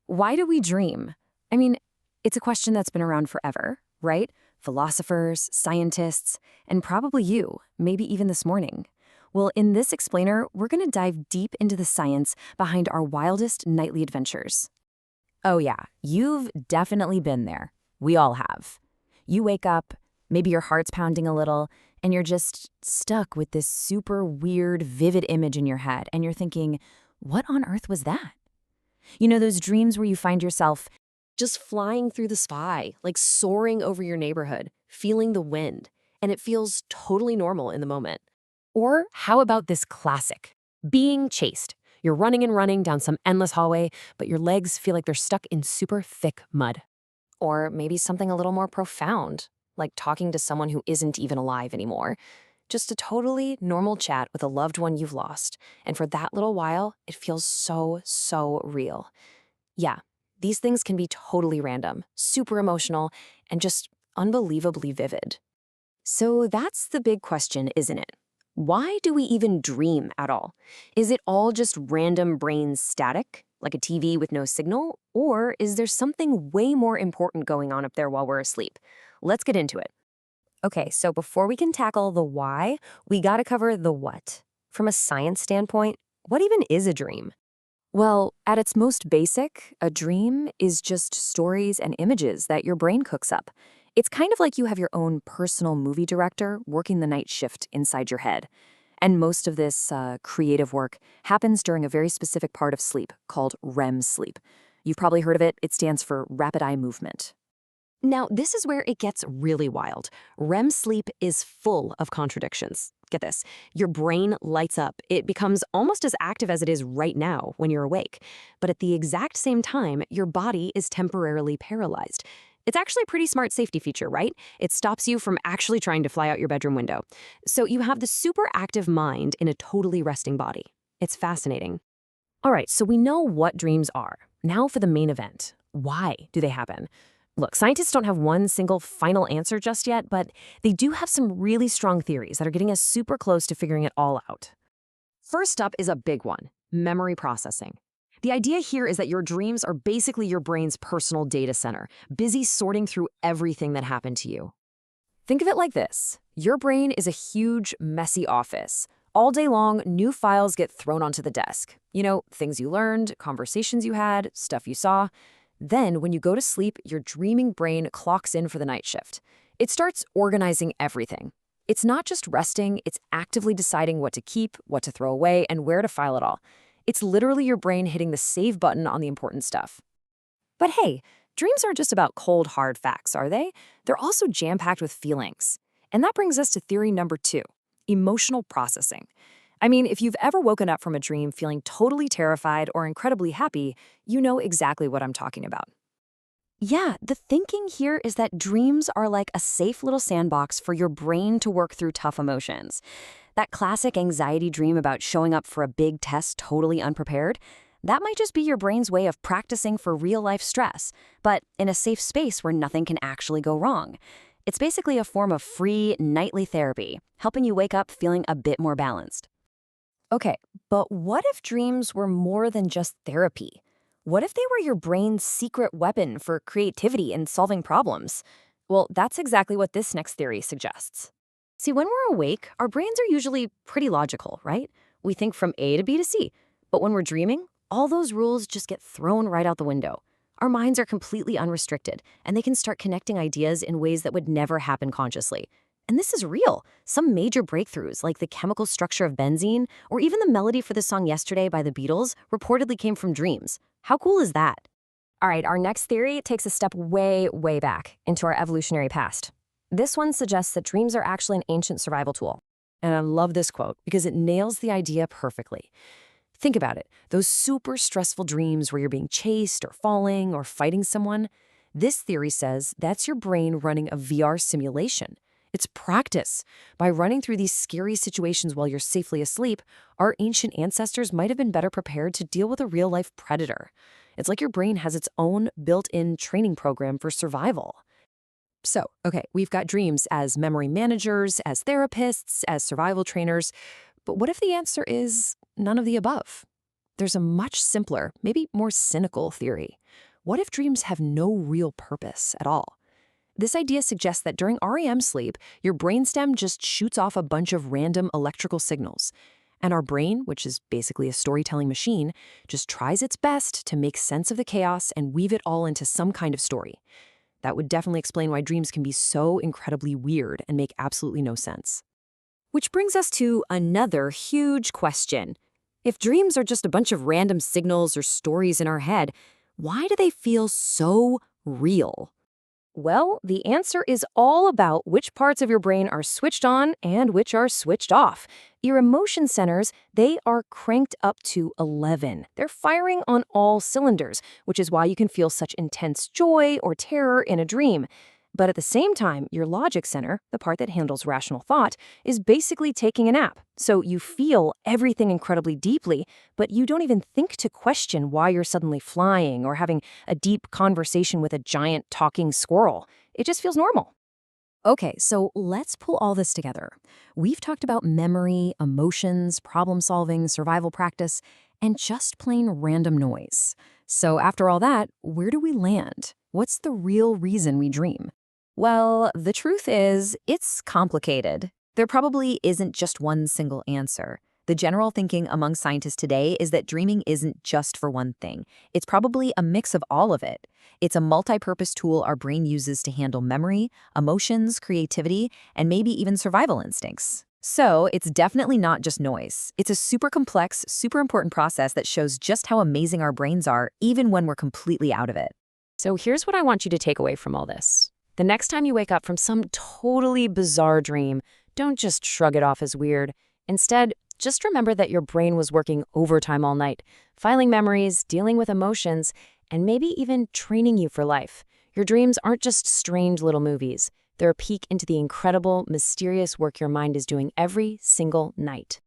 Why do we dream? I mean, it's a question that's been around forever, right? Philosophers, scientists, and probably you, maybe even this morning. Well, in this explainer, we're going to dive deep into the science behind our wildest nightly adventures. Oh, yeah, you've definitely been there. We all have. You wake up, maybe your heart's pounding a little, and you're just stuck with this super weird, vivid image in your head, and you're thinking, what on earth was that? You know, those dreams where you find yourself Just flying through the sky, like soaring over your neighborhood, feeling the wind, and it feels totally normal in the moment. Or how about this classic? Being chased. You're running and running down some endless hallway, but your legs feel like they're stuck in super thick mud. Or maybe something a little more profound, like talking to someone who isn't even alive anymore. Just a totally normal chat with a loved one you've lost. And for that little while, it feels so real. Yeah, these things can be totally random, super emotional, and just unbelievably vivid. So that's the big question, isn't it? Why do we even dream at all? Is it all just random brain static, like a TV with no signal? Or is there something way more important going on up there while we're asleep? Let's get into it. Okay, so before we can tackle the why, we gotta cover the what. From a science standpoint, what even is a dream? Well, at its most basic, a dream is just stories and images that your brain cooks up. It's kind of like you have your own personal movie director working the night shift inside your head. And most of this creative work happens during a very specific part of sleep called REM sleep. You've probably heard of it. It stands for rapid eye movement. Now, this is where it gets really wild. REM sleep is full of contradictions. Get this, your brain lights up. It becomes almost as active as it is right now when you're awake. But at the exact same time, your body is temporarily paralyzed. It's actually a pretty smart safety feature, right? It stops you from actually trying to fly out your bedroom window. So you have the super active mind in a totally resting body. It's fascinating. All right, so we know what dreams are. Now for the main event. Why do they happen? Look, scientists don't have one single final answer just yet, but they do have some really strong theories that are getting us super close to figuring it all out. First up is a big one, memory processing. The idea here is that your dreams are basically your brain's personal data center, busy sorting through everything that happened to you. Think of it like this. Your brain is a huge, messy office. All day long, new files get thrown onto the desk. You know, things you learned, conversations you had, stuff you saw. Then, when you go to sleep, your dreaming brain clocks in for the night shift. It starts organizing everything. It's not just resting, it's actively deciding what to keep, what to throw away, and where to file it all. It's literally your brain hitting the save button on the important stuff. But hey, dreams aren't just about cold, hard facts, are they? They're also jam-packed with feelings. And that brings us to theory number 2, emotional processing. I mean, if you've ever woken up from a dream feeling totally terrified or incredibly happy, you know exactly what I'm talking about. Yeah, the thinking here is that dreams are like a safe little sandbox for your brain to work through tough emotions. That classic anxiety dream about showing up for a big test totally unprepared, that might just be your brain's way of practicing for real-life stress, but in a safe space where nothing can actually go wrong. It's basically a form of free, nightly therapy, helping you wake up feeling a bit more balanced. Okay, but what if dreams were more than just therapy? What if they were your brain's secret weapon for creativity and solving problems? Well, that's exactly what this next theory suggests. See, when we're awake, our brains are usually pretty logical, right? We think from A to B to C. But when we're dreaming, all those rules just get thrown right out the window. Our minds are completely unrestricted, and they can start connecting ideas in ways that would never happen consciously. And this is real. Some major breakthroughs, like the chemical structure of benzene, or even the melody for the song Yesterday by the Beatles, reportedly came from dreams. How cool is that? All right, our next theory takes a step way back into our evolutionary past. This one suggests that dreams are actually an ancient survival tool. And I love this quote because it nails the idea perfectly. Think about it, those super stressful dreams where you're being chased or falling or fighting someone. This theory says that's your brain running a VR simulation. It's practice. By running through these scary situations while you're safely asleep, our ancient ancestors might have been better prepared to deal with a real-life predator. It's like your brain has its own built-in training program for survival. So, okay, we've got dreams as memory managers, as therapists, as survival trainers. But what if the answer is none of the above? there's a much simpler, maybe more cynical theory. What if dreams have no real purpose at all? This idea suggests that during REM sleep, your brainstem just shoots off a bunch of random electrical signals. And our brain, which is basically a storytelling machine, just tries its best to make sense of the chaos and weave it all into some kind of story. That would definitely explain why dreams can be so incredibly weird and make absolutely no sense. Which brings us to another huge question. If dreams are just a bunch of random signals or stories in our head, why do they feel so real? Well, the answer is all about which parts of your brain are switched on and which are switched off. Your emotion centers, they are cranked up to 11. They're firing on all cylinders, which is why you can feel such intense joy or terror in a dream. But at the same time, your logic center, the part that handles rational thought, is basically taking a nap. So you feel everything incredibly deeply, but you don't even think to question why you're suddenly flying or having a deep conversation with a giant talking squirrel. It just feels normal. Okay, so let's pull all this together. We've talked about memory, emotions, problem solving, survival practice, and just plain random noise. So after all that, where do we land? What's the real reason we dream? Well, the truth is, it's complicated. There probably isn't just one single answer. The general thinking among scientists today is that dreaming isn't just for one thing. It's probably a mix of all of it. It's a multi-purpose tool our brain uses to handle memory, emotions, creativity, and maybe even survival instincts. So it's definitely not just noise. It's a super complex, super important process that shows just how amazing our brains are, even when we're completely out of it. So here's what I want you to take away from all this. The next time you wake up from some totally bizarre dream, don't just shrug it off as weird. Instead, just remember that your brain was working overtime all night, filing memories, dealing with emotions, and maybe even training you for life. Your dreams aren't just strange little movies. They're a peek into the incredible, mysterious work your mind is doing every single night.